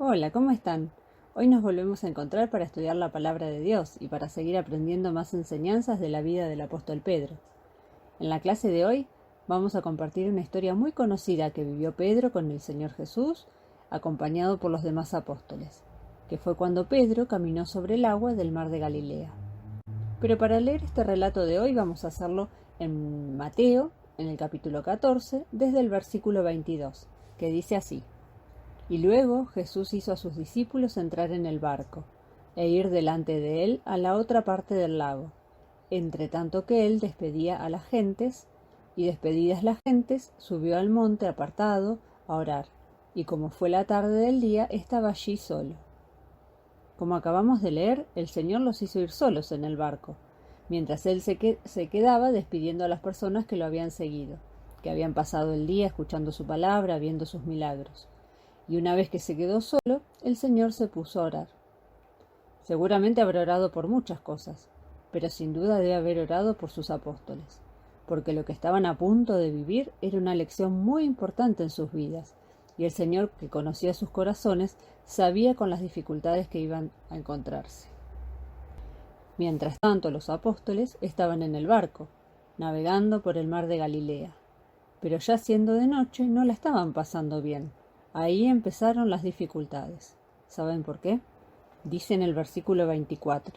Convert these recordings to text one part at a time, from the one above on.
Hola, ¿cómo están? Hoy nos volvemos a encontrar para estudiar la palabra de Dios y para seguir aprendiendo más enseñanzas de la vida del apóstol Pedro. En la clase de hoy vamos a compartir una historia muy conocida que vivió Pedro con el Señor Jesús, acompañado por los demás apóstoles, que fue cuando Pedro caminó sobre el agua del mar de Galilea. Pero para leer este relato de hoy vamos a hacerlo en Mateo, en el capítulo 14, desde el versículo 22, que dice así: Y luego Jesús hizo a sus discípulos entrar en el barco, e ir delante de él a la otra parte del lago, entre tanto que él despedía a las gentes, y despedidas las gentes, subió al monte apartado a orar, y como fue la tarde del día, estaba allí solo. Como acabamos de leer, el Señor los hizo ir solos en el barco, mientras él se quedaba despidiendo a las personas que lo habían seguido, que habían pasado el día escuchando su palabra, viendo sus milagros. Y una vez que se quedó solo, el Señor se puso a orar. Seguramente habrá orado por muchas cosas, pero sin duda debe haber orado por sus apóstoles, porque lo que estaban a punto de vivir era una lección muy importante en sus vidas, y el Señor, que conocía sus corazones, sabía con las dificultades que iban a encontrarse. Mientras tanto, los apóstoles estaban en el barco, navegando por el mar de Galilea, pero ya siendo de noche no la estaban pasando bien. Ahí empezaron las dificultades. ¿Saben por qué? Dice en el versículo 24: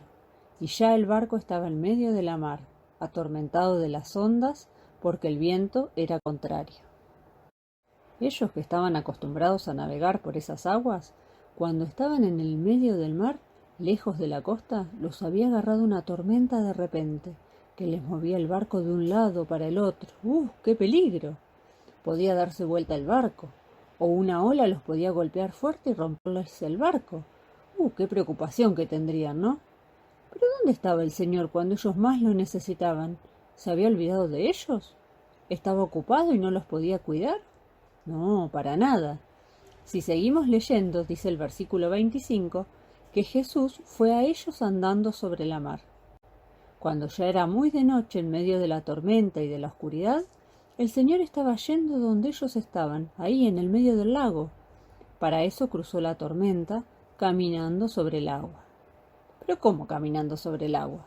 Y ya el barco estaba en medio de la mar, atormentado de las ondas, porque el viento era contrario. Ellos, que estaban acostumbrados a navegar por esas aguas, cuando estaban en el medio del mar, lejos de la costa, los había agarrado una tormenta de repente, que les movía el barco de un lado para el otro. ¡Qué peligro! Podía darse vuelta el barco, o una ola los podía golpear fuerte y romperles el barco. ¡Qué preocupación que tendrían, ¿no? Pero ¿dónde estaba el Señor cuando ellos más lo necesitaban? ¿Se había olvidado de ellos? ¿Estaba ocupado y no los podía cuidar? No, para nada. Si seguimos leyendo, dice el versículo 25, que Jesús fue a ellos andando sobre la mar. Cuando ya era muy de noche en medio de la tormenta y de la oscuridad, el Señor estaba yendo donde ellos estaban, ahí en el medio del lago. Para eso cruzó la tormenta, caminando sobre el agua. ¿Pero cómo caminando sobre el agua?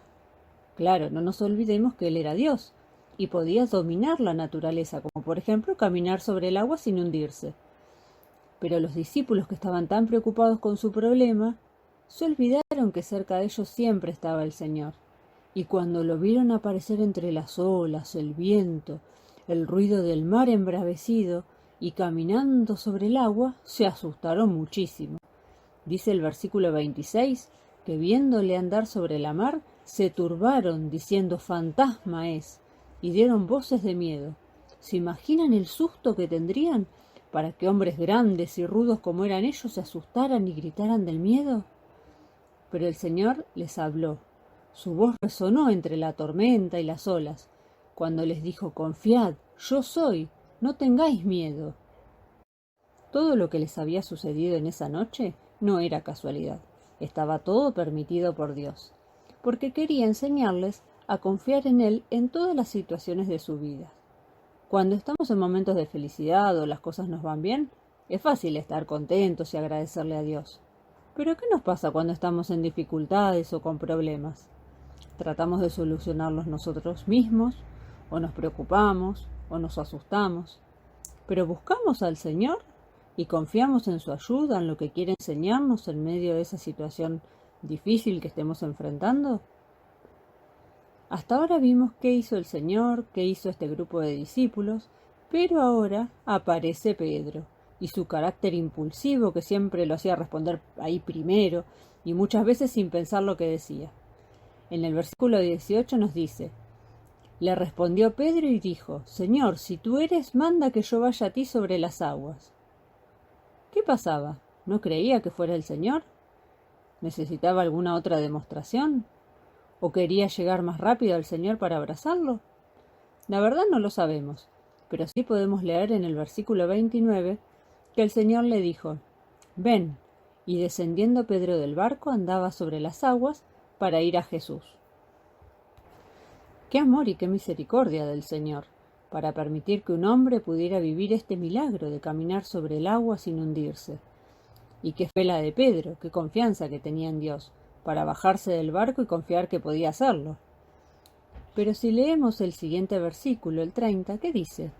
Claro, no nos olvidemos que Él era Dios, y podía dominar la naturaleza, como por ejemplo caminar sobre el agua sin hundirse. Pero los discípulos, que estaban tan preocupados con su problema, se olvidaron que cerca de ellos siempre estaba el Señor. Y cuando lo vieron aparecer entre las olas, el viento, el ruido del mar embravecido y caminando sobre el agua, se asustaron muchísimo. Dice el versículo 26 que viéndole andar sobre la mar, se turbaron diciendo: «Fantasma es», y dieron voces de miedo. ¿Se imaginan el susto que tendrían para que hombres grandes y rudos como eran ellos se asustaran y gritaran del miedo? Pero el Señor les habló. Su voz resonó entre la tormenta y las olas, cuando les dijo: «Confiad, yo soy, no tengáis miedo». Todo lo que les había sucedido en esa noche no era casualidad. Estaba todo permitido por Dios, porque quería enseñarles a confiar en Él en todas las situaciones de su vida. Cuando estamos en momentos de felicidad o las cosas nos van bien, es fácil estar contentos y agradecerle a Dios. Pero ¿qué nos pasa cuando estamos en dificultades o con problemas? Tratamos de solucionarlos nosotros mismos, o nos preocupamos, o nos asustamos. Pero buscamos al Señor y confiamos en su ayuda, en lo que quiere enseñarnos en medio de esa situación difícil que estemos enfrentando. Hasta ahora vimos qué hizo el Señor, qué hizo este grupo de discípulos, pero ahora aparece Pedro y su carácter impulsivo, que siempre lo hacía responder ahí primero y muchas veces sin pensar lo que decía. En el versículo 18 nos dice: «Le respondió Pedro y dijo: Señor, si tú eres, manda que yo vaya a ti sobre las aguas». ¿Qué pasaba? ¿No creía que fuera el Señor? ¿Necesitaba alguna otra demostración? ¿O quería llegar más rápido al Señor para abrazarlo? La verdad no lo sabemos, pero sí podemos leer en el versículo 29 que el Señor le dijo: «Ven», y descendiendo Pedro del barco andaba sobre las aguas para ir a Jesús. ¡Qué amor y qué misericordia del Señor, para permitir que un hombre pudiera vivir este milagro de caminar sobre el agua sin hundirse! Y qué fe la de Pedro, qué confianza que tenía en Dios, para bajarse del barco y confiar que podía hacerlo. Pero si leemos el siguiente versículo, el 30, ¿qué dice?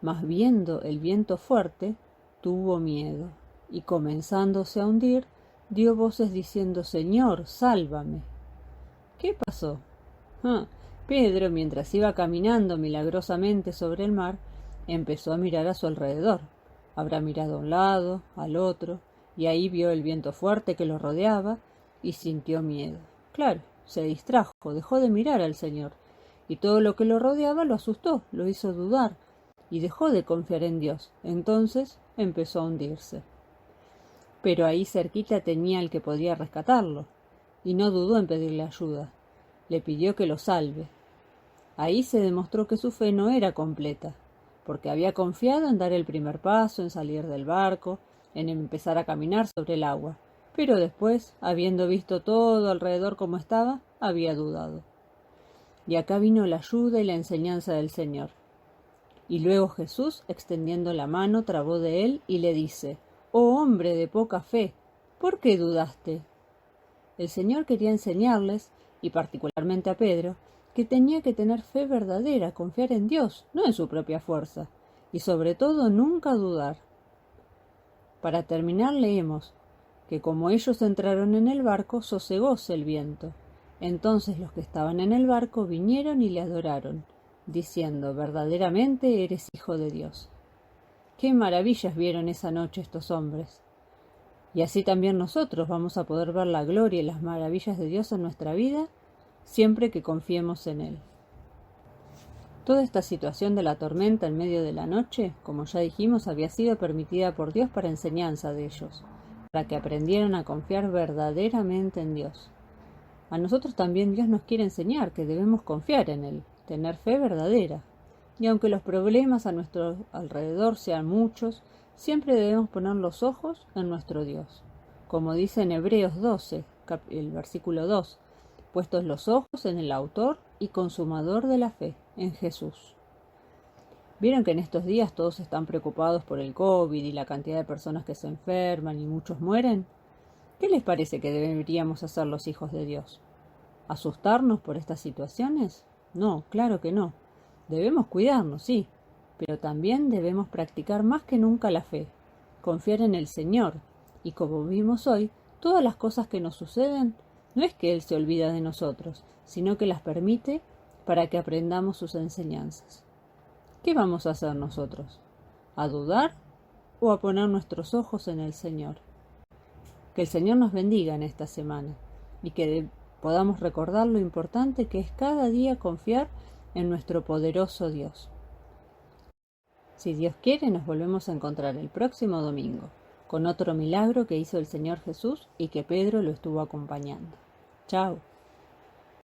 Mas viendo el viento fuerte, tuvo miedo, y comenzándose a hundir, dio voces diciendo: Señor, sálvame. ¿Qué pasó? Pedro, mientras iba caminando milagrosamente sobre el mar, empezó a mirar a su alrededor. Habrá mirado a un lado, al otro, y ahí vio el viento fuerte que lo rodeaba y sintió miedo. Claro, se distrajo, dejó de mirar al Señor, y todo lo que lo rodeaba lo asustó, lo hizo dudar, y dejó de confiar en Dios. Entonces empezó a hundirse. Pero ahí cerquita tenía al que podía rescatarlo, y no dudó en pedirle ayuda. Le pidió que lo salve. Ahí se demostró que su fe no era completa, porque había confiado en dar el primer paso, en salir del barco, en empezar a caminar sobre el agua, pero después, habiendo visto todo alrededor como estaba, había dudado. Y acá vino la ayuda y la enseñanza del Señor. Y luego Jesús, extendiendo la mano, trabó de él y le dice: «Oh hombre de poca fe, ¿por qué dudaste?». El Señor quería enseñarles, y particularmente a Pedro, que tenía que tener fe verdadera, confiar en Dios, no en su propia fuerza, y sobre todo nunca dudar. Para terminar leemos que como ellos entraron en el barco, sosegóse el viento. Entonces los que estaban en el barco vinieron y le adoraron, diciendo: «Verdaderamente eres Hijo de Dios». ¡Qué maravillas vieron esa noche estos hombres! Y así también nosotros vamos a poder ver la gloria y las maravillas de Dios en nuestra vida, siempre que confiemos en Él. Toda esta situación de la tormenta en medio de la noche, como ya dijimos, había sido permitida por Dios para enseñanza de ellos, para que aprendieran a confiar verdaderamente en Dios. A nosotros también Dios nos quiere enseñar que debemos confiar en Él, tener fe verdadera. Y aunque los problemas a nuestro alrededor sean muchos, siempre debemos poner los ojos en nuestro Dios. Como dice en Hebreos 12, el versículo 2, puestos los ojos en el autor y consumador de la fe, en Jesús. ¿Vieron que en estos días todos están preocupados por el COVID y la cantidad de personas que se enferman y muchos mueren? ¿Qué les parece que deberíamos hacer los hijos de Dios? ¿Asustarnos por estas situaciones? No, claro que no. Debemos cuidarnos, sí, pero también debemos practicar más que nunca la fe, confiar en el Señor, y como vimos hoy, todas las cosas que nos suceden no es que Él se olvida de nosotros, sino que las permite para que aprendamos sus enseñanzas. ¿Qué vamos a hacer nosotros? ¿A dudar o a poner nuestros ojos en el Señor? Que el Señor nos bendiga en esta semana y que podamos recordar lo importante que es cada día confiar en nuestro poderoso Dios. Si Dios quiere, nos volvemos a encontrar el próximo domingo con otro milagro que hizo el Señor Jesús y que Pedro lo estuvo acompañando. Chao.